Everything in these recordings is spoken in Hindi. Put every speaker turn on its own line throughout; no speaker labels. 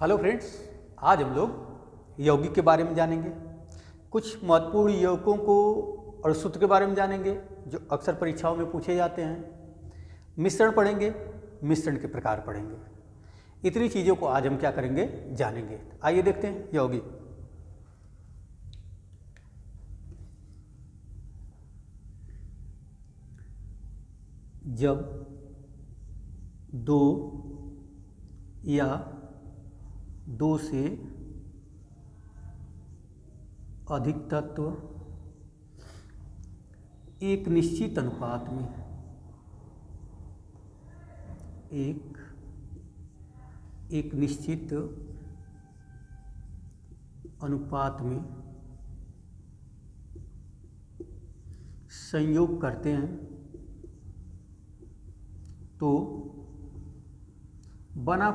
हेलो फ्रेंड्स, आज हम लोग यौगिक के बारे में जानेंगे। कुछ महत्वपूर्ण यौगिकों को और सूत्र के बारे में जानेंगे जो अक्सर परीक्षाओं में पूछे जाते हैं। मिश्रण पढ़ेंगे, मिश्रण के प्रकार पढ़ेंगे। इतनी चीज़ों को आज हम क्या करेंगे, जानेंगे। आइए देखते हैं यौगिक। जब दो या दो से अधिक तत्व एक निश्चित अनुपात में एक निश्चित अनुपात में संयोग करते हैं तो बना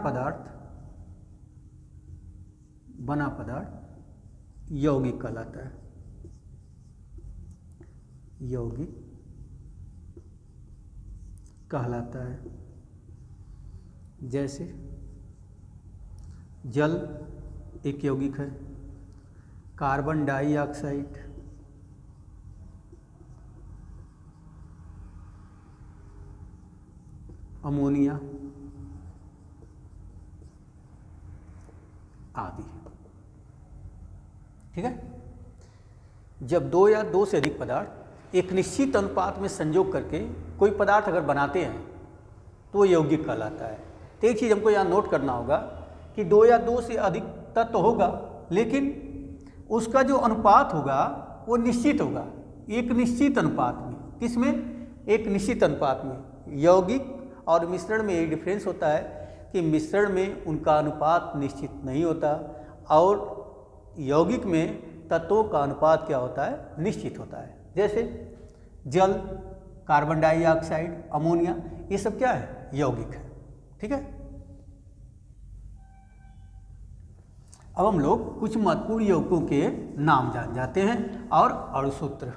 पदार्थ यौगिक कहलाता है। यौगिक कहलाता है। जैसे जल एक यौगिक है, कार्बन डाइऑक्साइड, अमोनिया आदि। ठीक है। जब दो या दो से अधिक पदार्थ एक निश्चित अनुपात में संयोग करके कोई पदार्थ अगर बनाते हैं तो वो यौगिक कहलाता है। तो एक चीज़ हमको यहाँ नोट करना होगा कि दो या दो से अधिक तत्व होगा, लेकिन उसका जो अनुपात होगा वो निश्चित होगा, एक निश्चित अनुपात में। किसमें? एक निश्चित अनुपात में। यौगिक और मिश्रण में ये डिफरेंस होता है कि मिश्रण में उनका अनुपात निश्चित नहीं होता और यौगिक में तत्वों का अनुपात क्या होता है, निश्चित होता है। जैसे जल, कार्बन डाइऑक्साइड, अमोनिया, ये सब क्या है, यौगिक है। ठीक है। अब हम लोग कुछ महत्वपूर्ण यौगिकों के नाम जान जाते हैं और अणुसूत्र।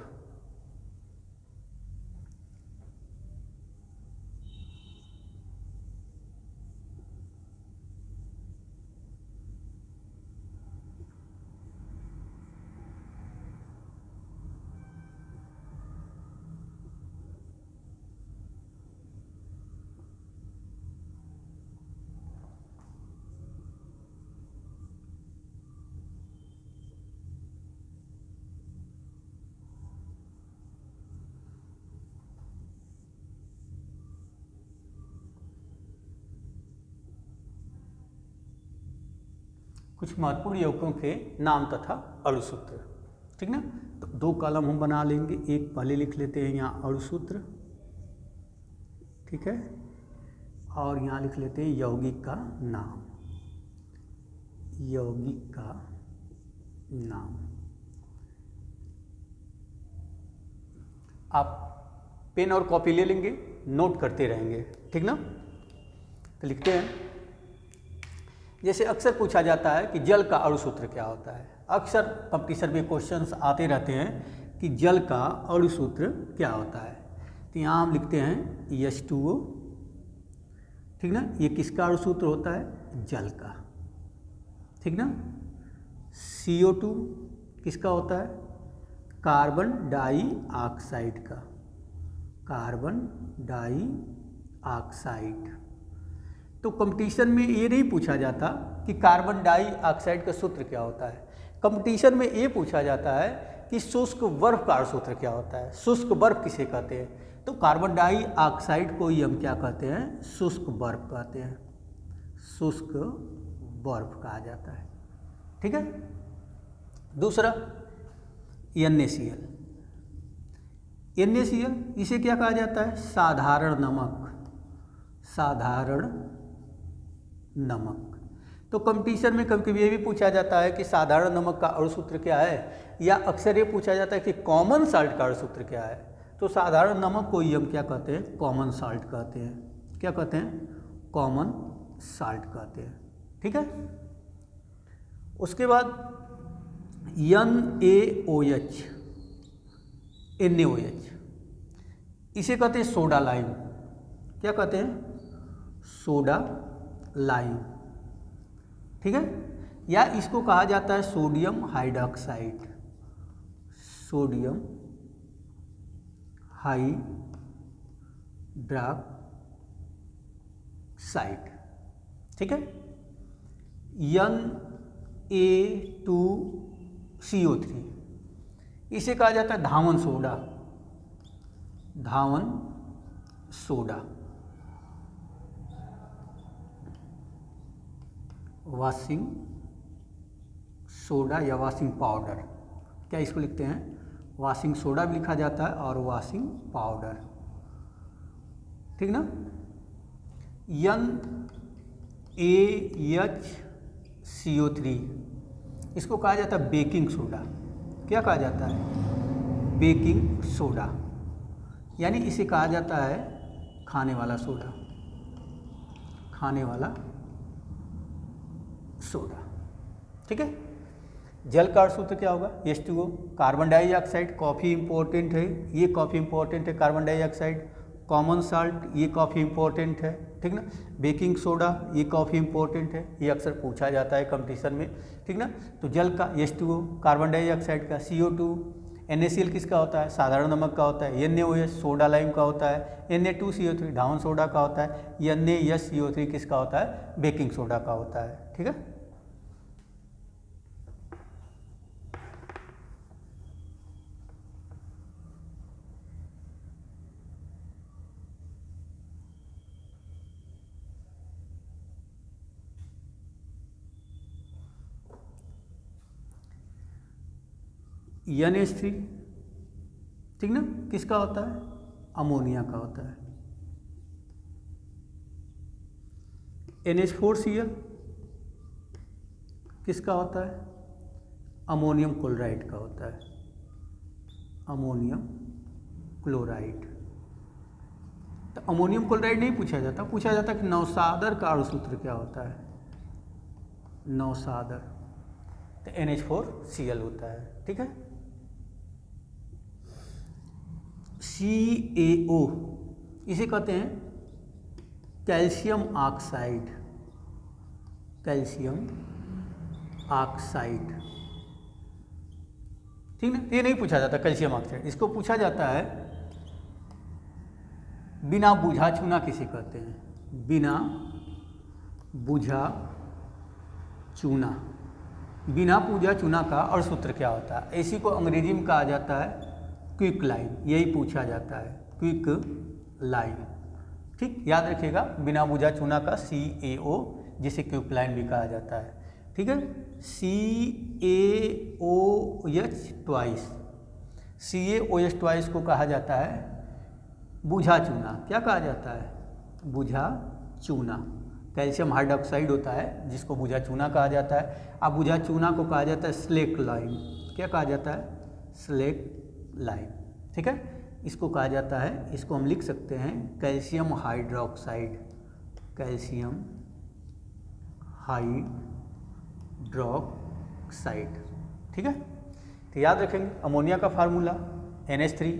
कुछ महत्वपूर्ण यौगिकों के नाम तथा अणुसूत्र। ठीक ना। तो दो कॉलम हम बना लेंगे। एक पहले लिख लेते हैं यहाँ अणुसूत्र, ठीक है, और यहाँ लिख लेते हैं यौगिक का नाम। यौगिक का नाम आप पेन और कॉपी ले लेंगे, नोट करते रहेंगे। ठीक ना। तो लिखते हैं। जैसे अक्सर पूछा जाता है कि जल का अणुसूत्र क्या होता है। अक्सर कंपटीशन में क्वेश्चंस आते रहते हैं कि जल का अणुसूत्र क्या होता है। तो यहाँ हम लिखते हैं H2O। ठीक ना। ये किसका अणुसूत्र होता है? जल का। ठीक ना। CO2 किसका होता है? कार्बन डाइऑक्साइड का। Carbon dioxide. तो कंपटीशन में ये नहीं पूछा जाता कि कार्बन डाइऑक्साइड का सूत्र क्या होता है। कंपटीशन में ये पूछा जाता है कि शुष्क बर्फ का सूत्र क्या होता है। शुष्क बर्फ किसे कहते हैं? तो कार्बन डाइऑक्साइड को ही हम क्या कहते हैं? शुष्क बर्फ कहते हैं। शुष्क बर्फ कहा जाता है। ठीक है। दूसरा NaCl। NaCl इसे क्या कहा जाता है? साधारण नमक। साधारण नमक। तो कंपटीशन में कभी कभी ये भी पूछा जाता है कि साधारण नमक का अणुसूत्र क्या है, या अक्सर ये पूछा जाता है कि कॉमन साल्ट का अणुसूत्र क्या है। तो साधारण नमक को ही हम क्या कहते हैं? कॉमन साल्ट कहते हैं। क्या कहते हैं? कॉमन साल्ट कहते हैं। ठीक है। उसके बाद NaOH। NaOH इसे कहते हैं सोडा लाइम। क्या कहते हैं? Soda lime. ठीक है, या इसको कहा जाता है सोडियम हाइड्रॉक्साइड, सोडियम हाइड्रॉक्साइड, ठीक है। Na2CO3 इसे कहा जाता है धावन सोडा, धावन सोडा, वॉशिंग सोडा या वॉशिंग पाउडर, क्या इसको लिखते हैं, वॉशिंग सोडा भी लिखा जाता है और वॉशिंग पाउडर, ठीक ना। NaHCO3 इसको कहा जाता है बेकिंग सोडा, क्या कहा जाता है, बेकिंग सोडा, यानी इसे कहा जाता है खाने वाला सोडा, खाने वाला सोडा, ठीक है। जल का सूत्र क्या होगा, H2O, कार्बन डाइऑक्साइड काफ़ी इंपॉर्टेंट है, ये काफ़ी इंपॉर्टेंट है, कार्बन डाइऑक्साइड, कॉमन साल्ट ये काफ़ी इंपॉर्टेंट है, ठीक ना। बेकिंग सोडा ये काफ़ी इंपॉर्टेंट है, ये अक्सर पूछा जाता है कंपटीशन में, ठीक ना। तो जल का H2O, कार्बन डाइऑक्साइड का CO2, NaCl किसका होता है, साधारण नमक का होता है, NaOH सोडा लाइम का होता है, Na2CO3 धावन सोडा का होता है, NaHCO3 किसका होता है, बेकिंग सोडा का होता है, ठीक है। NH3 ठीक ना, किसका होता है, अमोनिया का होता है। NH4Cl किसका होता है, अमोनियम क्लोराइड का होता है, अमोनियम क्लोराइड। तो अमोनियम क्लोराइड नहीं पूछा जाता, पूछा जाता कि नौसादर का अणुसूत्र क्या होता है, नौसादर, तो NH4Cl होता है, ठीक है। CaO इसे कहते हैं कैल्शियम ऑक्साइड, कैल्शियम ऑक्साइड, ठीक ना। ये नहीं पूछा जाता कैल्शियम ऑक्साइड, इसको पूछा जाता है बिना बुझा चूना किसे कहते हैं, बिना बुझा चूना, बिना बुझा चूना का अणुसूत्र क्या होता है, इसी को अंग्रेजी में कहा जाता है क्विक लाइन, यही पूछा जाता है क्विक लाइन, ठीक, याद रखिएगा, बिना बुझा चूना का CaO जिसे क्विक लाइन भी कहा जाता है, ठीक है। CaOH ट्वाइस को कहा जाता है बुझा चूना, क्या कहा जाता है, बुझा चूना। कैल्शियम हाइड्रॉक्साइड होता है जिसको बुझा चूना कहा जाता है, अब बुझा चूना को कहा जाता है स्लेक लाइम, क्या कहा जाता है, स्लेक लाइम, ठीक है। इसको कहा जाता है, इसको हम लिख सकते हैं कैल्शियम हाइड्रॉक्साइड, कैल्शियम हाइड्रॉक्साइड, ठीक है। तो याद रखेंगे अमोनिया का formula NH3,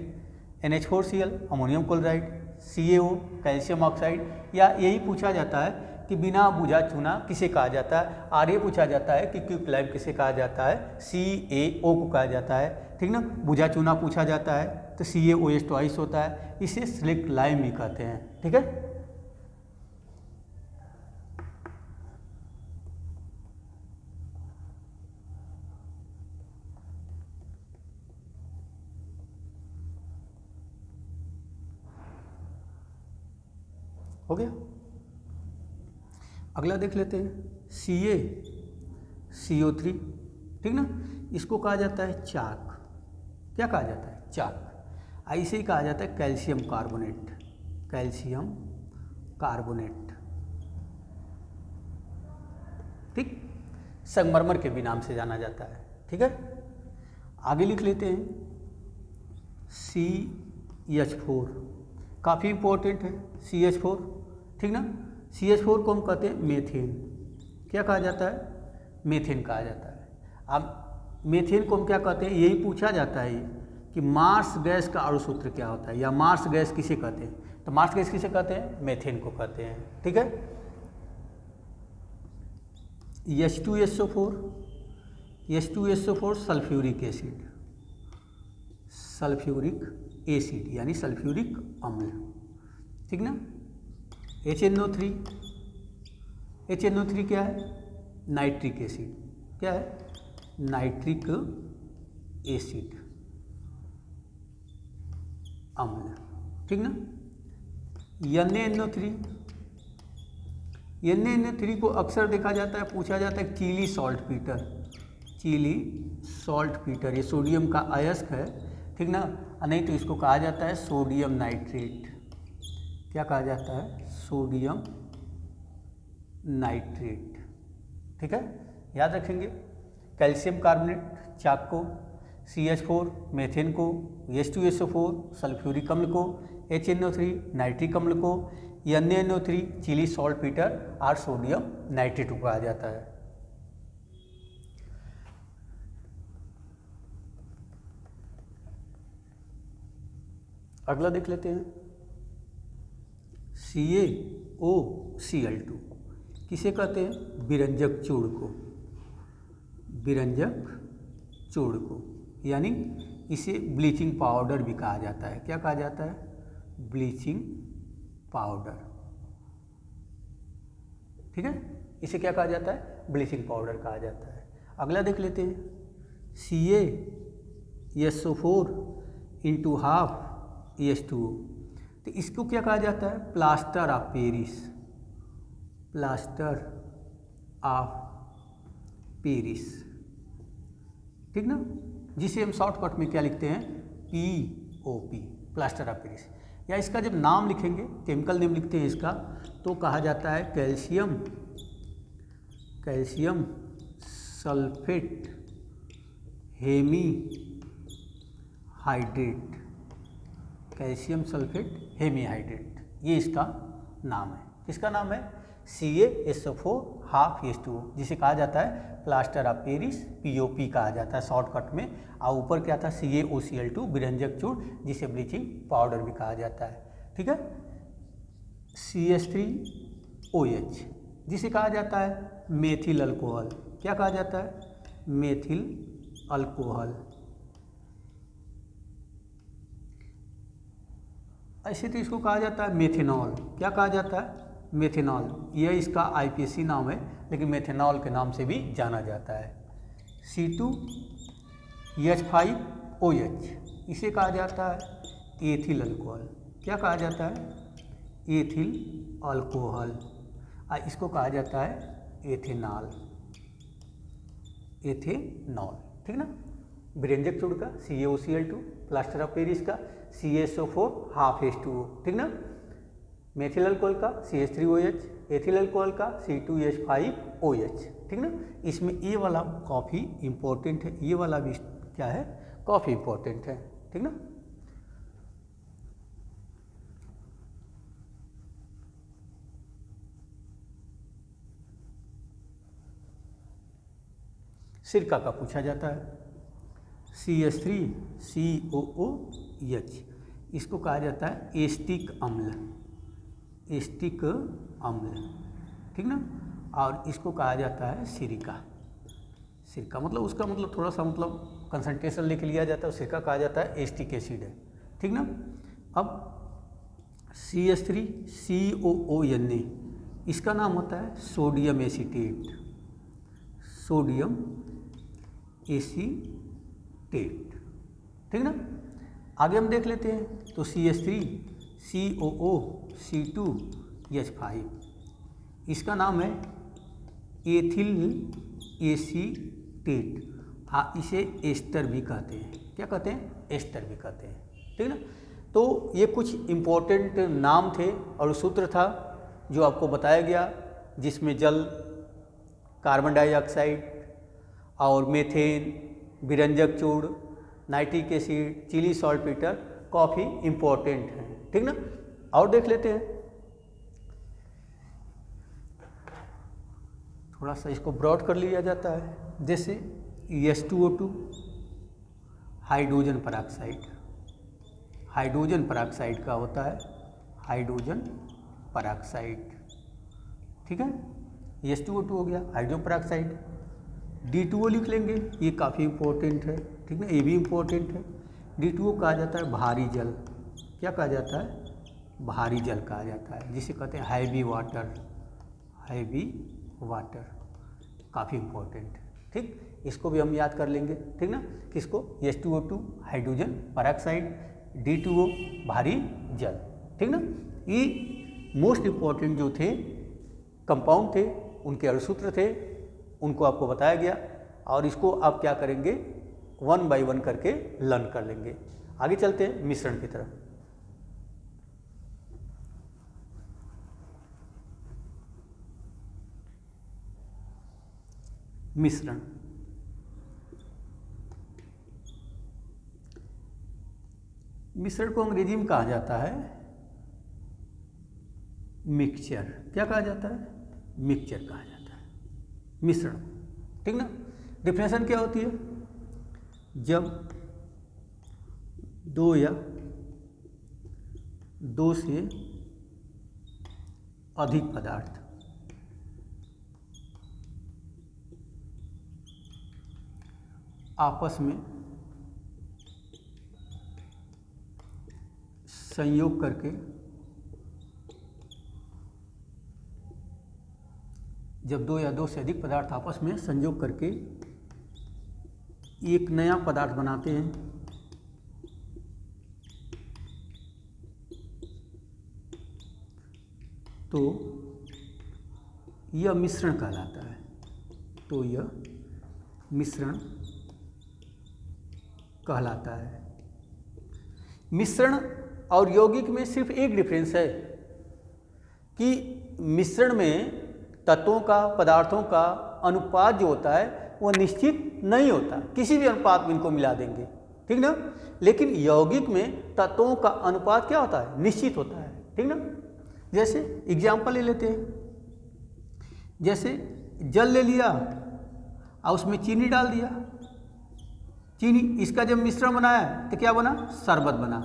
NH4Cl ammonium chloride, CaO calcium oxide, या यही पूछा जाता है कि बिना बुझा चूना किसे कहा जाता है, और ये पूछा जाता है कि क्विक लाइम किसे कहा जाता है, CaO को कहा जाता है, ठीक ना। बुझा चूना पूछा जाता है तो CaOH ट्वाइस होता है, इसे स्लेक लाइम भी कहते हैं, ठीक है। हो गया। अगला देख लेते हैं CaCO3, ठीक ना, इसको कहा जाता है चाक, क्या कहा जाता है, चाक। ऐसे ही कहा जाता है कैल्शियम कार्बोनेट, कैल्शियम कार्बोनेट, ठीक, संगमरमर के भी नाम से जाना जाता है, ठीक है। आगे लिख लेते हैं CH4, काफ़ी इंपॉर्टेंट है CH4, ठीक ना। CH4 को हम कहते हैं मेथेन, क्या कहा जाता है, मेथेन कहा जाता है। अब मेथेन को हम क्या कहते हैं, यही पूछा जाता है कि मार्स गैस का अणुसूत्र क्या होता है, या मार्स गैस किसे कहते हैं, तो मार्स गैस किसे कहते हैं, मेथेन को कहते हैं, ठीक है। H2SO4, H2SO4 sulphuric acid, sulphuric acid यानी सल्फ्यूरिक अम्ल, ठीक ना। HNO3, HNO3 क्या है? नाइट्रिक एसिड, क्या है? नाइट्रिक एसिड अम्ल, ठीक ना। NaNO3, NaNO3 को अक्सर देखा जाता है, पूछा जाता है Chile saltpetre, Chile saltpetre, ये सोडियम का अयस्क है, ठीक ना। नहीं तो इसको कहा जाता है सोडियम नाइट्रेट, क्या कहा जाता है? सोडियम नाइट्रेट, ठीक है, याद रखेंगे। कैल्शियम कार्बोनेट, चाक को, CH4 मेथेन को, H2SO4 सल्फ्यूरिक अम्ल को, HNO3 नाइट्रिक अम्ल को, NaNO3 चिली सॉल्ट पीटर और सोडियम नाइट्रेट को कहा जाता है। अगला देख लेते हैं, CaOCl2 किसे कहते हैं? विरंजक चूर्ण को, विरंजक चूर्ण को, यानी इसे ब्लीचिंग पाउडर भी कहा जाता है। क्या कहा जाता है? ब्लीचिंग पाउडर, ठीक है, इसे क्या कहा जाता है? ब्लीचिंग पाउडर कहा जाता है। अगला देख लेते हैं, CaSO4 × ½ तो इसको क्या कहा जाता है? Plaster of Paris, plaster of Paris, ठीक ना, जिसे हम शॉर्टकट में क्या लिखते हैं? POP, plaster of Paris. या इसका जब नाम लिखेंगे, केमिकल नेम लिखते हैं इसका, तो कहा जाता है calcium sulphate hemihydrate, calcium sulphate hemihydrate, ये इसका नाम है। किसका नाम है? CaSO4 ½ जिसे कहा जाता है प्लास्टर ऑफ पेरिस, POP कहा जाता है शॉर्टकट में। और ऊपर क्या था? CaOCl2 विरंजक चूर्ण, जिसे ब्लीचिंग पाउडर भी कहा जाता है, ठीक है। CH3OH जिसे कहा जाता है मेथिल अल्कोहल, क्या कहा जाता है? Methyl alcohol. ऐसे तो इसको कहा जाता है मेथेनॉल, क्या कहा जाता है? मेथेनॉल, यह इसका IPAC नाम है, लेकिन मेथेनॉल के नाम से भी जाना जाता है। C2H5OH इसे कहा जाता है एथिल अल्कोहल, क्या कहा जाता है? Ethyl alcohol. इसको कहा जाता है एथेनॉल, एथेनॉल, ठीक ना। विरंजक चूर्ण का CaOCl2, प्लास्टर ऑफ पेरिस का CaSO4 ½ ठीक ना। मेथिल अल्कोहल का CH3OH, एथिल अल्कोहल का C2H5OH, ठीक ना। इसमें ये वाला काफ़ी इम्पोर्टेंट है, ये वाला भी क्या है? काफ़ी इम्पोर्टेंट है, ठीक ना। सिरका का पूछा जाता है, CH3COOH, इसको कहा जाता है एस्टिक अम्ल, एस्टिक अम्ल, ठीक ना। और इसको कहा जाता है सिरका, सिरका मतलब उसका मतलब थोड़ा सा मतलब कंसंट्रेशन लेके लिया जाता है, सिरका कहा जाता है एस्टिक एसिड है, ठीक ना। अब CH3COONA इसका नाम होता है सोडियम एसीटेट, सोडियम एसीटेट, ठीक ना। आगे हम देख लेते हैं, तो CH3COOC2H5 इसका नाम है एथिल एसीटेट। हाँ, इसे एस्टर भी कहते हैं, क्या कहते हैं? एस्टर भी कहते हैं, ठीक ना। तो ये कुछ इम्पोर्टेंट नाम थे और सूत्र था जो आपको बताया गया, जिसमें जल, कार्बन डाइऑक्साइड और मेथेन, विरंजक चूर्ण, नाइट्रिक एसिड, चिली सॉल्टपेटर काफ़ी इम्पोर्टेंट है, ठीक ना। और देख लेते हैं, थोड़ा सा इसको ब्रॉड कर लिया जाता है, जैसे H2O2 hydrogen peroxide, hydrogen peroxide का होता है हाइड्रोजन पराक्साइड, ठीक है। H2O2 हो गया हाइड्रोजन पेरोक्साइड। D2O लिख लेंगे, ये काफ़ी इम्पोर्टेंट है, ठीक ना, ये भी इम्पोर्टेंट है। D2O कहा जाता है भारी जल। क्या कहा जाता है? भारी जल कहा जाता है, जिसे कहते हैं हैवी वाटर। हैवी वाटर काफ़ी इम्पोर्टेंट है, ठीक। इसको भी हम याद कर लेंगे, ठीक ना। किसको? H2O2 हाइड्रोजन पेरोक्साइड, D2O भारी जल, ठीक ना। ये मोस्ट इम्पॉर्टेंट जो थे कंपाउंड थे, उनके अणुसूत्र थे, उनको आपको बताया गया। और इसको आप क्या करेंगे? 1 बाय 1 करके लर्न कर लेंगे। आगे चलते हैं मिश्रण की तरफ। मिश्रण, मिश्रण को अंग्रेजी में कहा जाता है मिक्सचर। क्या कहा जाता है? मिक्सचर कहा जाता है मिश्रण, ठीक ना। डिफिनेशन क्या होती है? जब दो या दो से अधिक पदार्थ आपस में संयोग करके जब दो या दो से अधिक पदार्थ आपस में संयोग करके एक नया पदार्थ बनाते हैं तो यह मिश्रण कहलाता है। तो यह मिश्रण कहलाता है। मिश्रण और यौगिक में सिर्फ एक डिफरेंस है कि मिश्रण में तत्वों का, पदार्थों का अनुपात जो होता है वो निश्चित नहीं होता, किसी भी अनुपात में इनको मिला देंगे, ठीक ना। लेकिन यौगिक में तत्वों का अनुपात क्या होता है? निश्चित होता है, ठीक ना। जैसे एग्जाम्पल ले लेते हैं, जैसे जल ले लिया और उसमें चीनी डाल दिया। चीनी, इसका जब मिश्रण बनाया तो क्या बना? शरबत बना।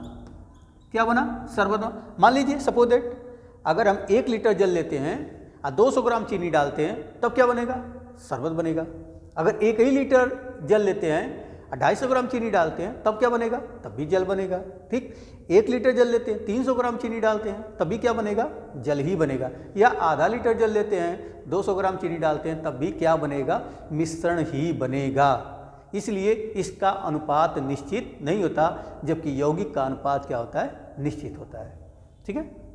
क्या बना? शरबत बना। मान लीजिए सपोज दैट अगर हम 1 लीटर जल लेते हैं और 200 ग्राम चीनी डालते हैं तब क्या बनेगा? शरबत बनेगा। अगर 1 ही लीटर जल लेते हैं और 250 ग्राम चीनी डालते हैं तब क्या बनेगा? तब भी जल बनेगा, ठीक। 1 लीटर जल लेते हैं, 300 ग्राम चीनी डालते हैं तब भी क्या बनेगा? जल ही बनेगा। या आधा लीटर जल लेते हैं, 200 ग्राम चीनी डालते हैं तब भी क्या बनेगा? मिश्रण ही बनेगा। इसलिए इसका अनुपात निश्चित नहीं होता, जबकि यौगिक का अनुपात क्या होता है? निश्चित होता है, ठीक है।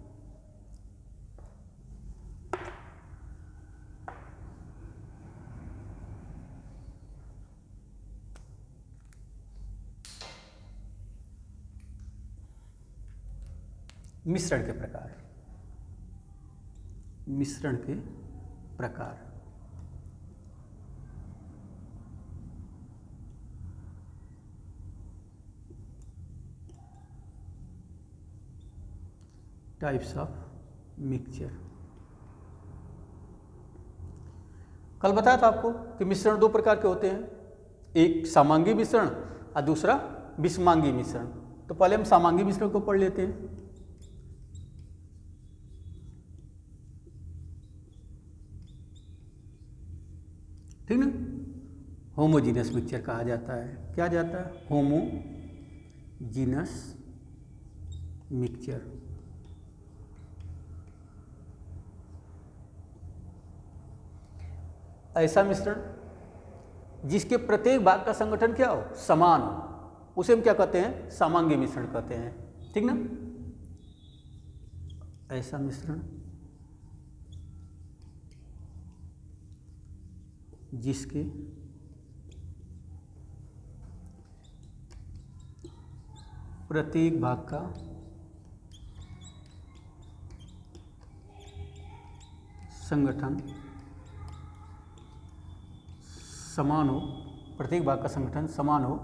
मिश्रण के प्रकार, मिश्रण के प्रकार। Types of mixture. कल बताया था आपको कि मिश्रण 2 प्रकार के होते हैं, एक समांगी मिश्रण और दूसरा विषमांगी मिश्रण। तो पहले हम समांगी मिश्रण को पढ़ लेते हैं। ठीक ना। होमोजीनस मिक्सचर कहा जाता है। क्या जाता है? Homogeneous mixture. ऐसा मिश्रण जिसके प्रत्येक भाग का संगठन क्या हो? समान हो, उसे हम क्या कहते हैं? समांगी मिश्रण कहते हैं, ठीक ना। ऐसा मिश्रण जिसके प्रत्येक भाग का संगठन समान हो, प्रत्येक भाग का संगठन समान हो,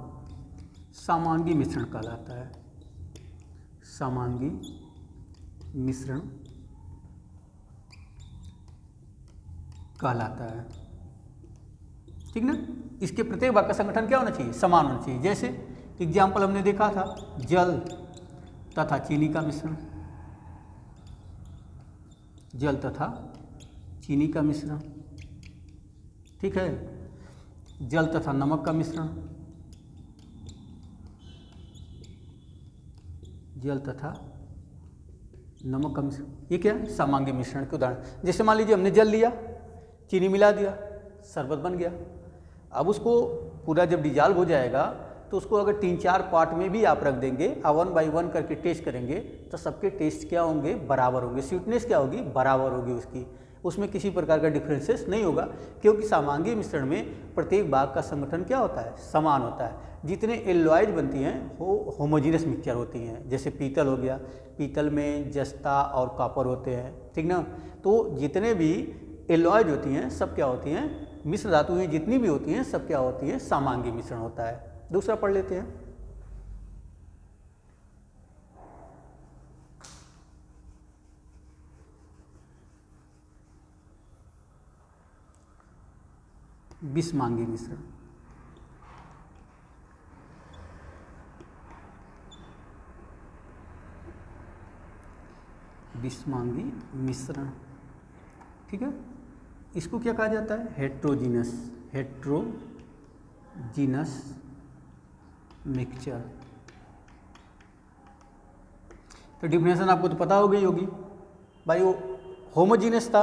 समांगी मिश्रण कहलाता है। समांगी मिश्रण कहलाता है, ठीक ना। इसके प्रत्येक भाग का संगठन क्या होना चाहिए? समान होना चाहिए। जैसे एग्जाम्पल हमने देखा था, जल तथा चीनी का मिश्रण, जल तथा चीनी का मिश्रण, ठीक है। जल तथा नमक का मिश्रण, जल तथा नमक का मिश्रण, ये क्या है? समांगी मिश्रण के उदाहरण। जैसे मान लीजिए हमने जल लिया, चीनी मिला दिया, शरबत बन गया। अब उसको पूरा जब डिजॉल्व हो जाएगा तो उसको अगर 3-4 पार्ट में भी आप रख देंगे, 1 बाई 1 करके टेस्ट करेंगे तो सबके टेस्ट क्या होंगे? बराबर होंगे। स्वीटनेस क्या होगी? बराबर होगी उसकी, उसमें किसी प्रकार का डिफरेंसेस नहीं होगा, क्योंकि समांगी मिश्रण में प्रत्येक भाग का संगठन क्या होता है? समान होता है। जितने एल्लॉयज बनती हैं वो होमोजीनियस मिक्सचर होती हैं। जैसे पीतल हो गया, पीतल में जस्ता और कॉपर होते हैं, ठीक ना। तो जितने भी एल्लॉयज होती हैं सब क्या होती हैं? मिश्र धातुएं जितनी भी होती हैं सब क्या होती हैं? समांगी मिश्रण होता है। दूसरा पढ़ लेते हैं। विषमांगी मिश्रण। विषमांगी मिश्रण, ठीक है। इसको क्या कहा जाता है? Heterogeneous, heterogeneous mixture. तो डिफिनेशन आपको तो पता हो गई होगी भाई। वो होमोजीनस था,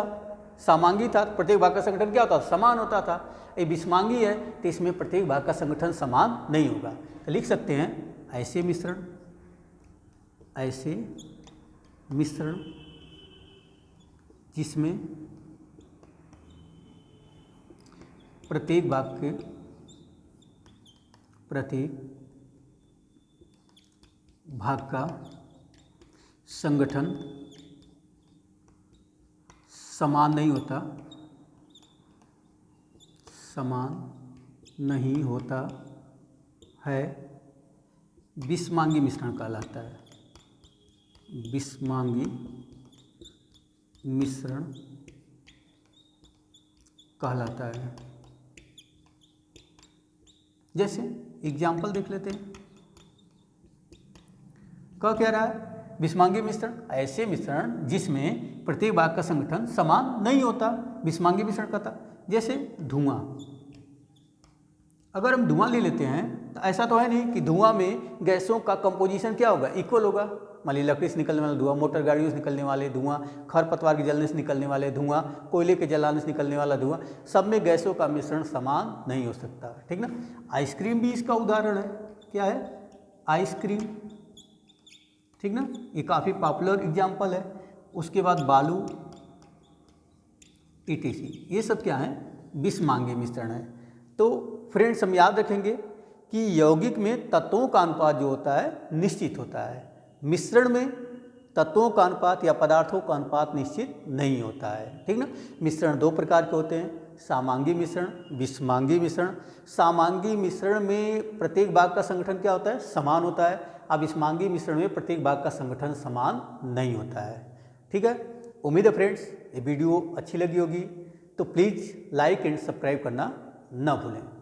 समांगी था, प्रत्येक भाग का संगठन क्या होता था? समान होता था। ये विषमांगी है तो इसमें प्रत्येक भाग का संगठन समान नहीं होगा। तो लिख सकते हैं ऐसे मिश्रण, ऐसे मिश्रण जिसमें प्रत्येक भाग का संगठन समान नहीं होता, है, विषमांगी मिश्रण कहलाता है। विषमांगी मिश्रण कहलाता है। जैसे एग्जाम्पल देख लेते हैं। क्या रहा है? विषमांगी मिश्रण ऐसे मिश्रण जिसमें प्रत्येक भाग का संगठन समान नहीं होता, विषमांगी मिश्रण कहता। जैसे धुआं, अगर हम धुआं ले लेते हैं तो ऐसा तो है नहीं कि धुआं में गैसों का कंपोजिशन क्या होगा? इक्वल होगा। मान लीजिए लकड़ी से निकलने वाला धुआं, मोटर गाड़ियों से निकलने वाले धुआं, खरपतवार के जलने से निकलने वाले धुआं, कोयले के जलाने से निकलने वाला धुआं, सब में गैसों का मिश्रण समान नहीं हो सकता, ठीक ना। आइसक्रीम भी इसका उदाहरण है। क्या है? आइसक्रीम, ठीक ना, ये काफ़ी पॉपुलर एग्जाम्पल है। उसके बाद बालू, ETC, ये सब क्या है? विषमांगी मिश्रण है। तो फ्रेंड्स हम याद रखेंगे कि यौगिक में तत्वों का अनुपात जो होता है निश्चित होता है, मिश्रण में तत्वों का अनुपात या पदार्थों का अनुपात निश्चित नहीं होता है, ठीक ना। मिश्रण 2 प्रकार के होते हैं, समांगी मिश्रण, विषमांगी मिश्रण। समांगी मिश्रण में प्रत्येक भाग का संगठन क्या होता है? समान होता है। अब विषमांगी मिश्रण में प्रत्येक भाग का संगठन समान नहीं होता है, ठीक है। उम्मीद है फ्रेंड्स ये वीडियो अच्छी लगी होगी, तो प्लीज़ लाइक एंड सब्सक्राइब करना न भूलें।